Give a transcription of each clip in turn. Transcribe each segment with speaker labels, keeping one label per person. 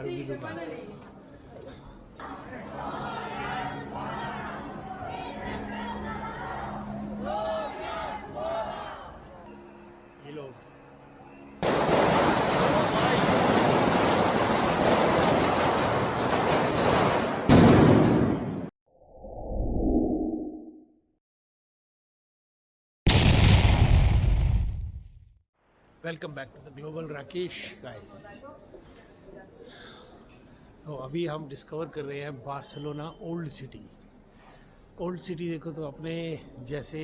Speaker 1: दारू की दुकान। ये लोग welcome back to the global Rakesh guys. तो अभी हम डिस्कवर कर रहे हैं Barcelona old city. Old city देखो तो अपने जैसे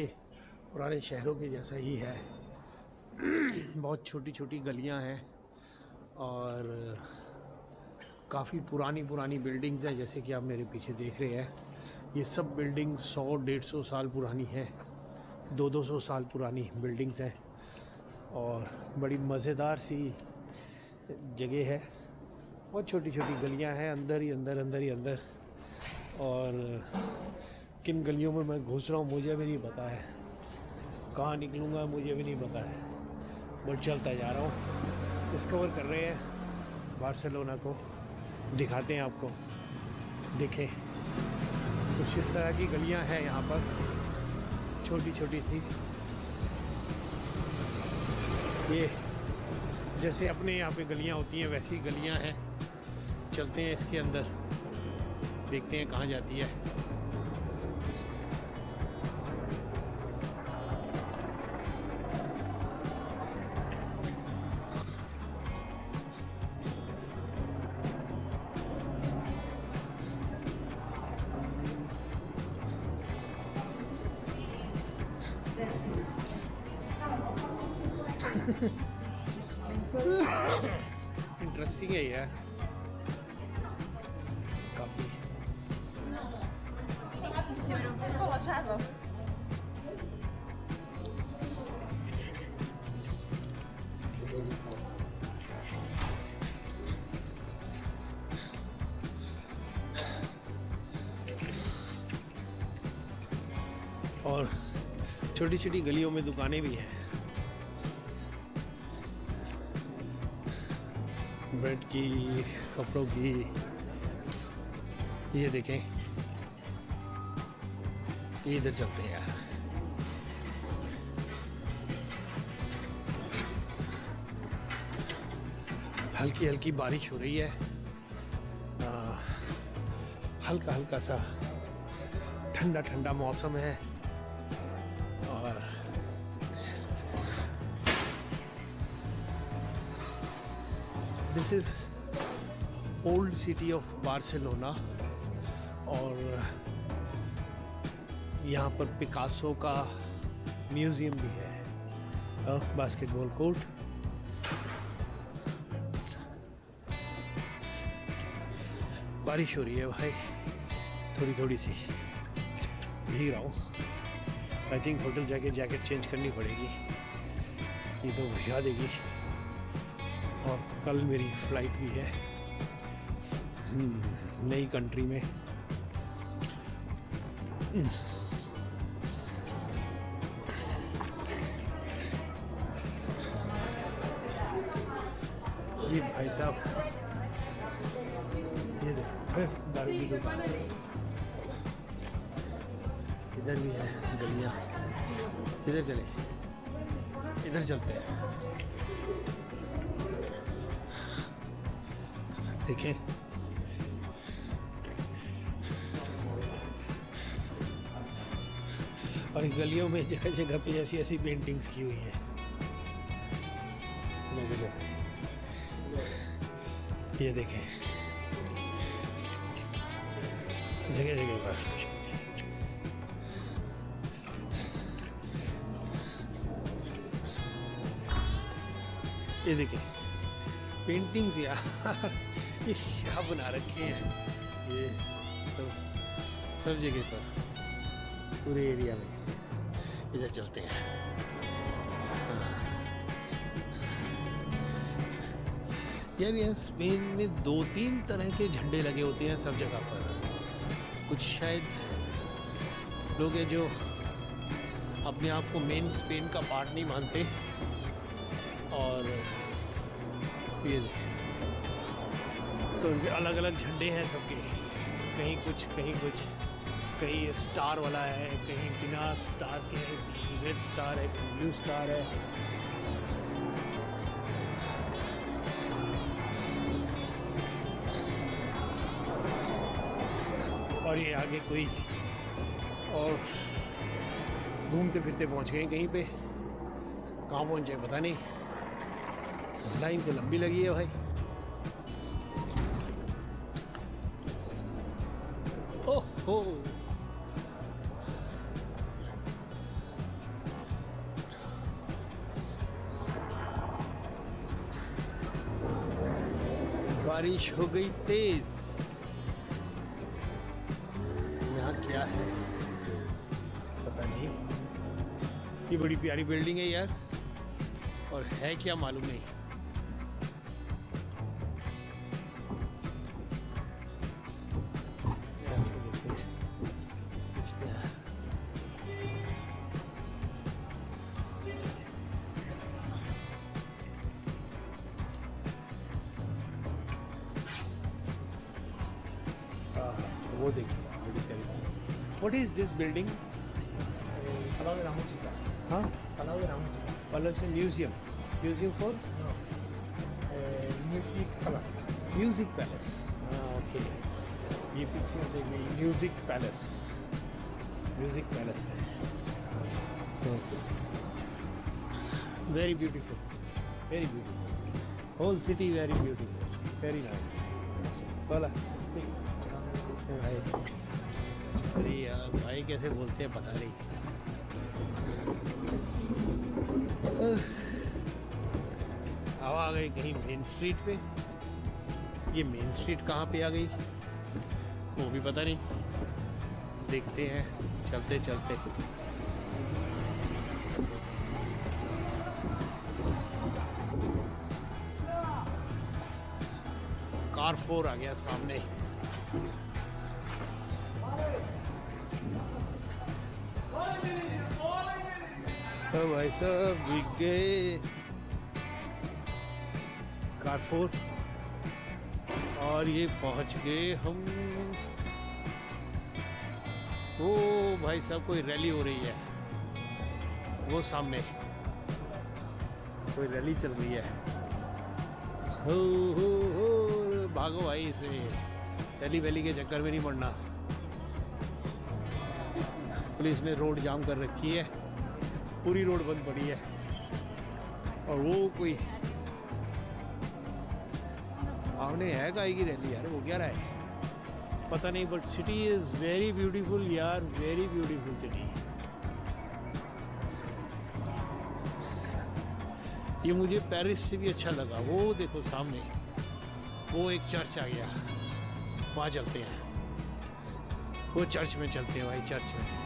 Speaker 1: पुराने शहरों के जैसा ही है। बहुत छोटी छोटी गलियां हैं और काफ़ी पुरानी पुरानी बिल्डिंग्स हैं, जैसे कि आप मेरे पीछे देख रहे हैं। ये सब बिल्डिंग 100-150 साल पुरानी है, 200-200 साल पुरानी बिल्डिंग्स हैं और बड़ी मज़ेदार सी जगह है। बहुत छोटी छोटी गलियां हैं, अंदर ही अंदर और किन गलियों में मैं घुस रहा हूँ मुझे भी नहीं पता है, कहाँ निकलूँगा मुझे भी नहीं पता है, बट चलता जा रहा हूँ। डिस्कवर कर रहे हैं बार्सिलोना को, दिखाते हैं आपको। देखें कुछ इस तरह की गलियां हैं यहाँ पर, छोटी छोटी सी। ये जैसे अपने यहाँ पे गलियां होती हैं वैसी गलियां हैं। चलते हैं इसके अंदर, देखते हैं कहाँ जाती है। इंटरेस्टिंग है यार काफी। और छोटी छोटी गलियों में दुकानें भी हैं, ब्रेड की, कपड़ों की। ये देखें, ये इधर चलते हैं यार। हल्की हल्की बारिश हो रही है, हल्का हल्का सा ठंडा ठंडा मौसम है। और this is old city of Barcelona. और यहाँ पर पिकासो का म्यूजियम भी है, बास्केटबॉल कोर्ट। बारिश हो रही है भाई, थोड़ी थोड़ी सी भीग रहा हूँ। आई थिंक होटल जाके जैकेट चेंज करनी पड़ेगी, ये तो भिगा देगी। और कल मेरी फ्लाइट भी है नई कंट्री में। ये भाई साहब, ये देखो दारू की दुकान। इधर भी है गलियां, इधर चले, इधर चलते हैं। देखें और गलियों में जगह जगह पे ऐसी ऐसी पेंटिंग्स की हुई है। ये देखें जगह जगह पर। ये देखें पेंटिंग्स यार, ये क्या बना रखे हैं ये तो सब जगह पर, पूरे एरिया में। इधर चलते हैं। यार यहाँ स्पेन में 2-3 तरह के झंडे लगे होते हैं सब जगह पर। कुछ शायद लोग हैं जो अपने आप को मेन स्पेन का पार्ट नहीं मानते। और ये तो उनके अलग अलग झंडे हैं सबके, कहीं कुछ कहीं कुछ, कहीं स्टार वाला है, कहीं बिना स्टार के है, कहीं रेड स्टार है, कहीं ब्लू स्टार है। और ये आगे कोई और घूमते फिरते पहुंच गए कहीं पे, कहाँ पहुंचे पता नहीं, लाइन तो लंबी लगी है भाई। ओहो, बारिश हो गई तेज। यहाँ क्या है पता नहीं, ये बड़ी प्यारी बिल्डिंग है यार, और है क्या मालूम नहीं। वो देखिए बड़ी प्यारी। What is this building?
Speaker 2: Palau de la Música.
Speaker 1: हाँ,
Speaker 2: Palau de la Música.
Speaker 1: पलस museum, museum for
Speaker 2: No. Music Palace.
Speaker 1: Music palace. हाँ ओके, ये पिक्चर देख गई, म्यूजिक पैलेस, म्यूजिक पैलेस है। Very beautiful, very beautiful, whole city very beautiful, very nice. बोला भाई, अरे यार भाई कैसे बोलते हैं पता नहीं। हवा आ गई कहीं मेन स्ट्रीट पे, ये मेन स्ट्रीट कहाँ पे आ गई वो भी पता नहीं, देखते हैं चलते चलते। कारफोर आ गया सामने। तो भाई साहब बिक गए कारफोर, और ये पहुंच गए हम। वो भाई साहब कोई रैली हो रही है, वो सामने कोई रैली चल रही है। हो भागो भाई, इसे रैली वैली के चक्कर में नहीं पड़ना। पुलिस ने रोड जाम कर रखी है, पूरी रोड बंद पड़ी है, और वो कोई सामने है काहे की रैली यार, वो क्या रहा है पता नहीं। But city is very beautiful यार, वेरी ब्यूटीफुल सिटी। ये मुझे पेरिस से भी अच्छा लगा। वो देखो सामने वो एक चर्च आ गया, वहाँ चलते हैं, वो चर्च में चलते हैं भाई, चर्च में।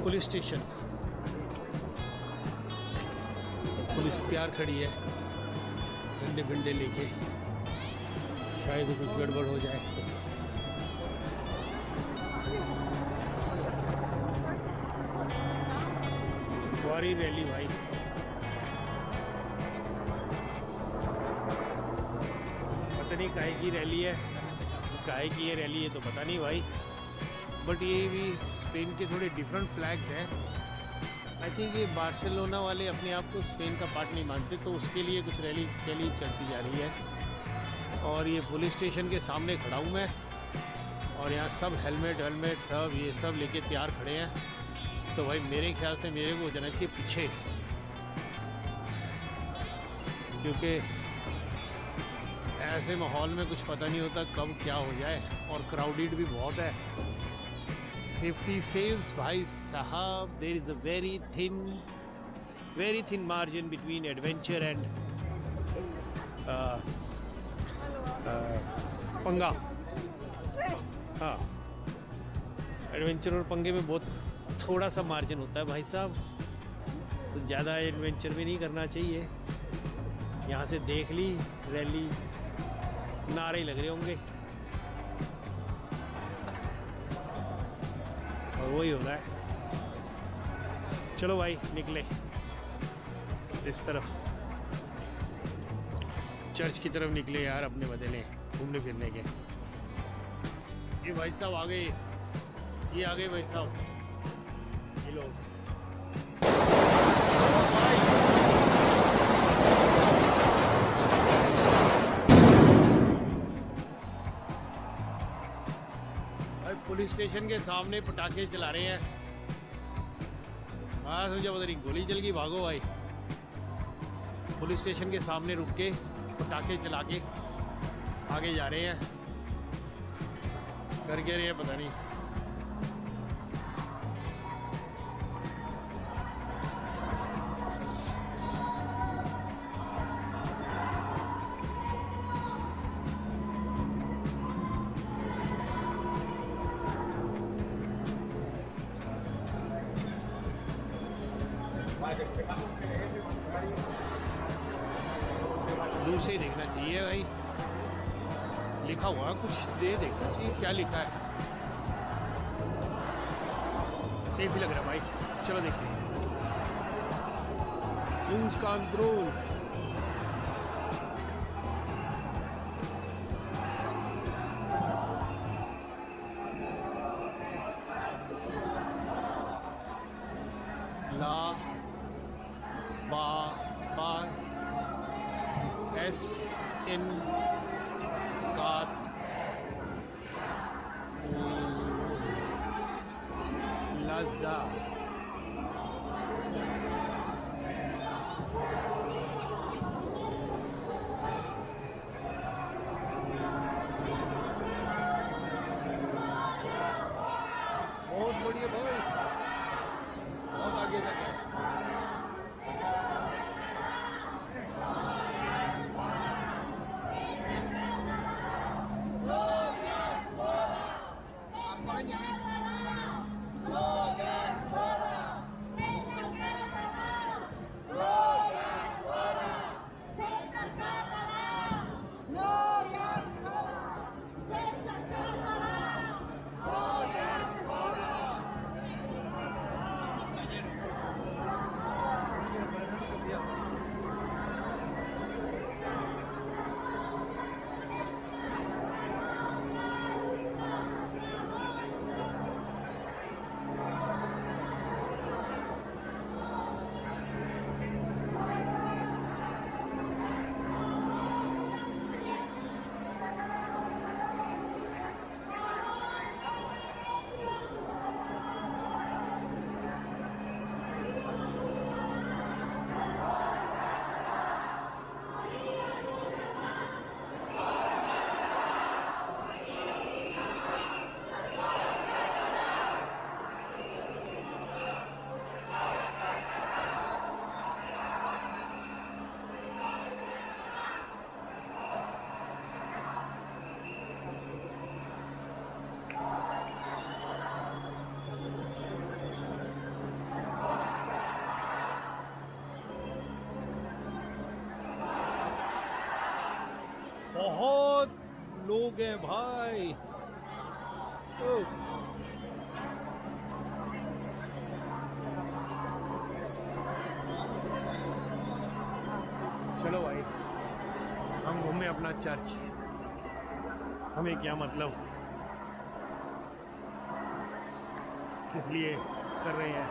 Speaker 1: पुलिस स्टेशन, पुलिस तैयार खड़ी है डंडे बिंडे लेके, शायद कुछ गड़बड़ हो जाए। सवारी रैली भाई, पता नहीं काहे की रैली है, काहे की ये रैली है तो पता नहीं भाई। बट ये भी स्पेन के थोड़े डिफरेंट फ्लैग्स हैं। आई थिंक ये बार्सिलोना वाले अपने आप को स्पेन का पार्ट नहीं मानते, तो उसके लिए कुछ रैली चलती जा रही है। और ये पुलिस स्टेशन के सामने खड़ा हूँ मैं, और यहाँ सब हेलमेट सब ये सब लेके तैयार खड़े हैं। तो भाई मेरे ख्याल से मेरे को जाना चाहिए पीछे, क्योंकि ऐसे माहौल में कुछ पता नहीं होता कब क्या हो जाए, और क्राउडेड भी बहुत है। सेफ्टी सेव्स भाई साहब, there is a very thin margin between adventure and पंगा। हाँ, एडवेंचर और पंगे में बहुत थोड़ा सा मार्जिन होता है भाई साहब, तो ज़्यादा एडवेंचर भी नहीं करना चाहिए। यहाँ से देख ली रैली, नारे लग रहे होंगे। और वही हो रहा है। चलो भाई निकले इस तरफ, चर्च की तरफ निकले यार, अपने बदले घूमने फिरने के। ये भाई साहब आ गए, ये आ गए भाई साहब, ये लोग। पुलिस स्टेशन के सामने पटाखे चला रहे हैं। हाँ समझा, पता नहीं गोली चल गई, भागो भाई। पुलिस स्टेशन के सामने रुक के पटाखे चला के आगे जा रहे हैं। कर क्या रहे हैं पता नहीं। दूर से ही देखना चाहिए भाई, लिखा हुआ कुछ दे देखना चाहिए, क्या लिखा है। सेफ ही लग रहा है भाई, चलो देखिए। कंट्रोल ला बा बा एस इन कात लजा बहुत बढ़िया भाई, बहुत आगे तक है। बहुत लोग हैं भाई। चलो भाई हम घूमे अपना चर्च, हमें क्या मतलब, किस लिए कर रहे हैं।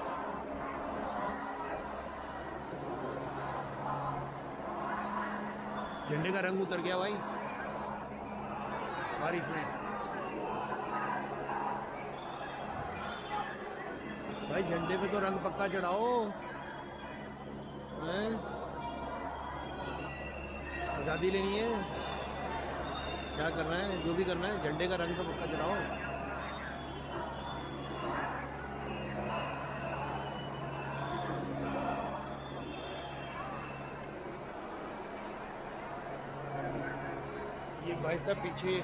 Speaker 1: झंडे का रंग उतर गया भाई बारिश में। भाई झंडे पे तो रंग पक्का चढ़ाओ, हैं? आज़ादी लेनी है, क्या करना है, जो भी करना है, झंडे का रंग तो पक्का चढ़ाओ। ये भाई साहब पीछे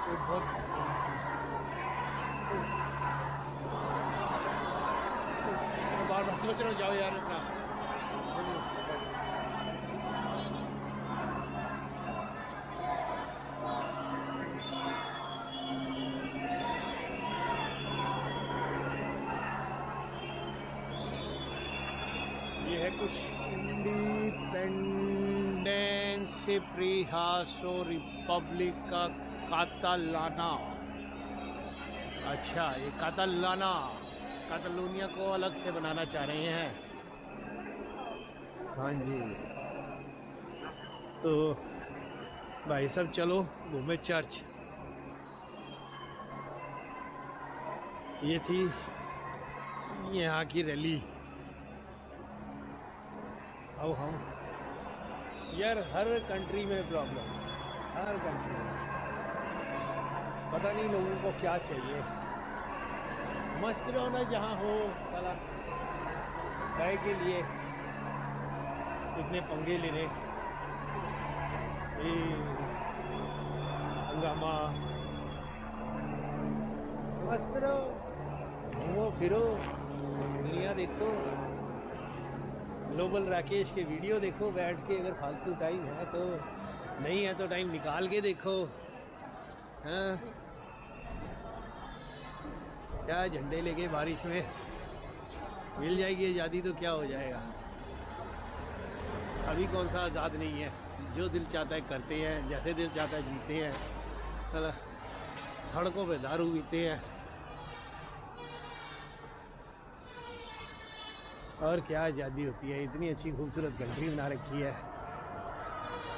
Speaker 1: तो बहुत बार बच रहा, जाओ यार अपना। इंडिपेंडेंस प्रिहासो रिपब्लिका कातालाना। अच्छा, ये कातालाना, कातालूनिया को अलग से बनाना चाह रहे हैं। हाँ जी, तो भाई सब चलो घूमे चर्च। ये थी यहाँ की रैली। अब हम यार हर कंट्री में प्रॉब्लम, हर कंट्री में पता नहीं लोगों को क्या चाहिए। मस्त रहो ना जहाँ हो, साला गाय के लिए इतने पंगे लेने, ये हंगामा। मस्त रहो, घूमो फिरो, दुनिया देखो, ग्लोबल राकेश के वीडियो देखो बैठ के, अगर फालतू टाइम है तो। नहीं है तो टाइम निकाल के देखो। हाँ, क्या झंडे लेके बारिश में मिल जाएगी आज़ादी तो क्या हो जाएगा। अभी कौन सा आज़ाद नहीं है, जो दिल चाहता है करते हैं, जैसे दिल चाहता है जीते हैं, साला सड़कों पे दारू पीते हैं। और क्या आज़ादी होती है। इतनी अच्छी खूबसूरत कंट्री बना रखी है,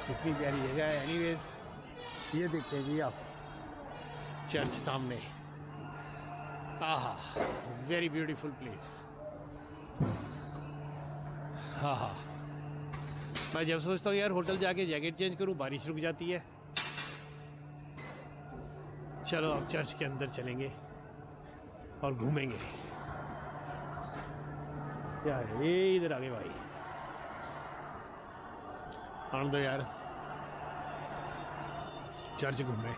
Speaker 1: इतनी प्यारी जगह है। एनीवेज, ये देखिए जी आप चर्च सामने। आहा, वेरी ब्यूटीफुल प्लेस। हाँ हाँ, मैं जब सोचता हूँ यार होटल जाके जैकेट चेंज करूँ, बारिश रुक जाती है। चलो अब चर्च के अंदर चलेंगे और घूमेंगे। यार ये इधर आ गए भाई, आने दो यार, चर्च घूमे।